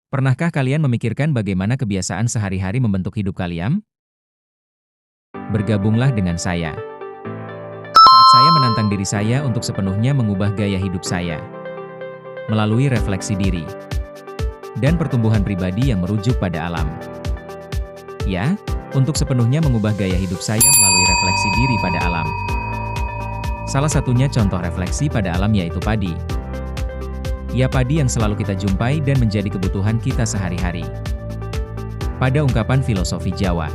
Pernahkah kalian memikirkan bagaimana kebiasaan sehari-hari membentuk hidup kalian? Bergabunglah dengan saya. Saat saya menantang diri saya untuk sepenuhnya mengubah gaya hidup saya. Melalui refleksi diri. Dan pertumbuhan pribadi yang merujuk pada alam. Ya, untuk sepenuhnya mengubah gaya hidup saya melalui refleksi diri pada alam. Salah satunya contoh refleksi pada alam yaitu padi. Ya, padi yang selalu kita jumpai dan menjadi kebutuhan kita sehari-hari. Pada ungkapan filosofi Jawa,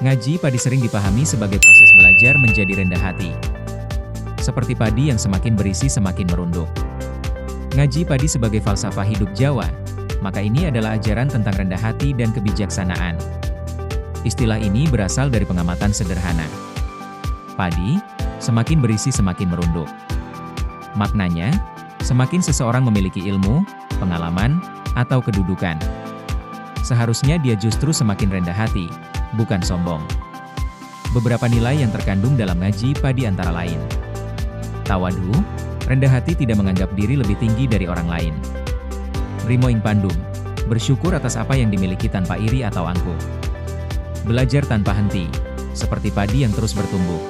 ngaji padi sering dipahami sebagai proses belajar menjadi rendah hati. Seperti padi yang semakin berisi semakin merunduk. Ngaji padi sebagai falsafah hidup Jawa, maka ini adalah ajaran tentang rendah hati dan kebijaksanaan. Istilah ini berasal dari pengamatan sederhana. Padi, semakin berisi semakin merunduk. Maknanya, semakin seseorang memiliki ilmu, pengalaman, atau kedudukan, seharusnya dia justru semakin rendah hati, bukan sombong. Beberapa nilai yang terkandung dalam ngaji padi antara lain. Tawadu, rendah hati tidak menganggap diri lebih tinggi dari orang lain. Rimo ing pandum, bersyukur atas apa yang dimiliki tanpa iri atau angkuh. Belajar tanpa henti, seperti padi yang terus bertumbuh.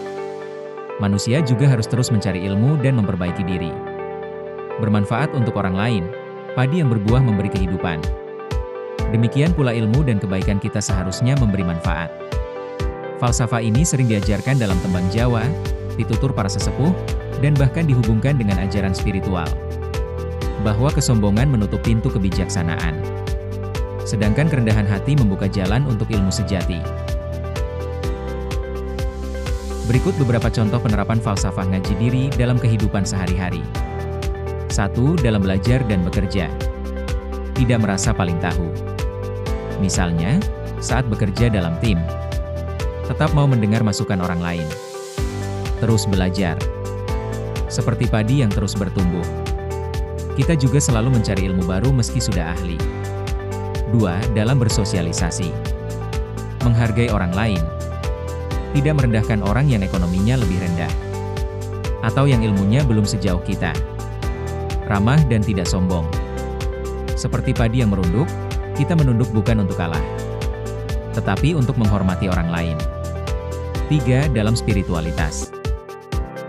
Manusia juga harus terus mencari ilmu dan memperbaiki diri. Bermanfaat untuk orang lain, padi yang berbuah memberi kehidupan. Demikian pula ilmu dan kebaikan kita seharusnya memberi manfaat. Falsafah ini sering diajarkan dalam tembang Jawa, ditutur para sesepuh, dan bahkan dihubungkan dengan ajaran spiritual. Bahwa kesombongan menutup pintu kebijaksanaan. Sedangkan kerendahan hati membuka jalan untuk ilmu sejati. Berikut beberapa contoh penerapan falsafah ngaji diri dalam kehidupan sehari-hari. 1. Dalam belajar dan bekerja. Tidak merasa paling tahu. Misalnya, saat bekerja dalam tim. Tetap mau mendengar masukan orang lain. Terus belajar. Seperti padi yang terus bertumbuh. Kita juga selalu mencari ilmu baru meski sudah ahli. 2. Dalam bersosialisasi. Menghargai orang lain. Tidak merendahkan orang yang ekonominya lebih rendah. Atau yang ilmunya belum sejauh kita. Ramah dan tidak sombong. Seperti padi yang merunduk, kita menunduk bukan untuk kalah, tetapi untuk menghormati orang lain. 3. Dalam spiritualitas.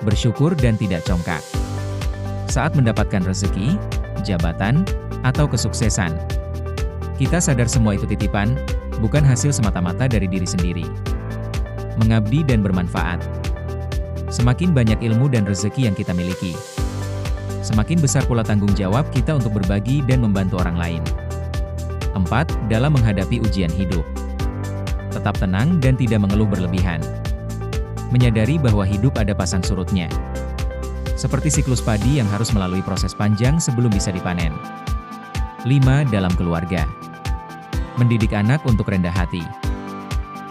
Bersyukur dan tidak congkak. Saat mendapatkan rezeki, jabatan, atau kesuksesan, kita sadar semua itu titipan, bukan hasil semata-mata dari diri sendiri. Mengabdi dan bermanfaat. Semakin banyak ilmu dan rezeki yang kita miliki, semakin besar pula tanggung jawab kita untuk berbagi dan membantu orang lain. 4. Dalam menghadapi ujian hidup. Tetap tenang dan tidak mengeluh berlebihan. Menyadari bahwa hidup ada pasang surutnya. Seperti siklus padi yang harus melalui proses panjang sebelum bisa dipanen. 5. Dalam keluarga. Mendidik anak untuk rendah hati.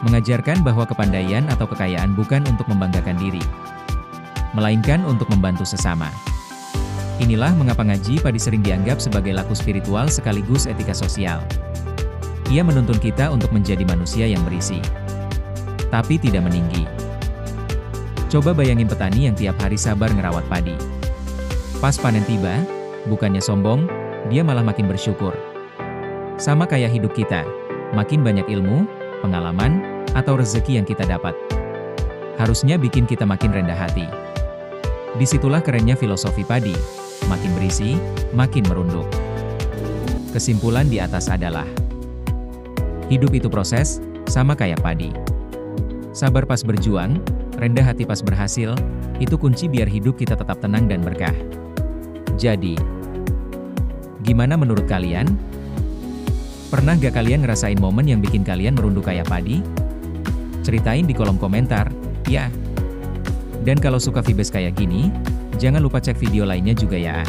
Mengajarkan bahwa kepandaian atau kekayaan bukan untuk membanggakan diri, melainkan untuk membantu sesama. Inilah mengapa ngaji padi sering dianggap sebagai laku spiritual sekaligus etika sosial. Ia menuntun kita untuk menjadi manusia yang berisi, tapi tidak meninggi. Coba bayangin petani yang tiap hari sabar ngerawat padi. Pas panen tiba, bukannya sombong, dia malah makin bersyukur. Sama kayak hidup kita, makin banyak ilmu, pengalaman, atau rezeki yang kita dapat, harusnya bikin kita makin rendah hati. Disitulah kerennya filosofi padi. Makin berisi, makin merunduk. Kesimpulan di atas adalah, hidup itu proses, sama kayak padi. Sabar pas berjuang, rendah hati pas berhasil, itu kunci biar hidup kita tetap tenang dan berkah. Jadi, gimana menurut kalian? Pernah gak kalian ngerasain momen yang bikin kalian merunduk kayak padi? Ceritain di kolom komentar, ya. Dan kalau suka vibes kayak gini, jangan lupa cek video lainnya juga ya.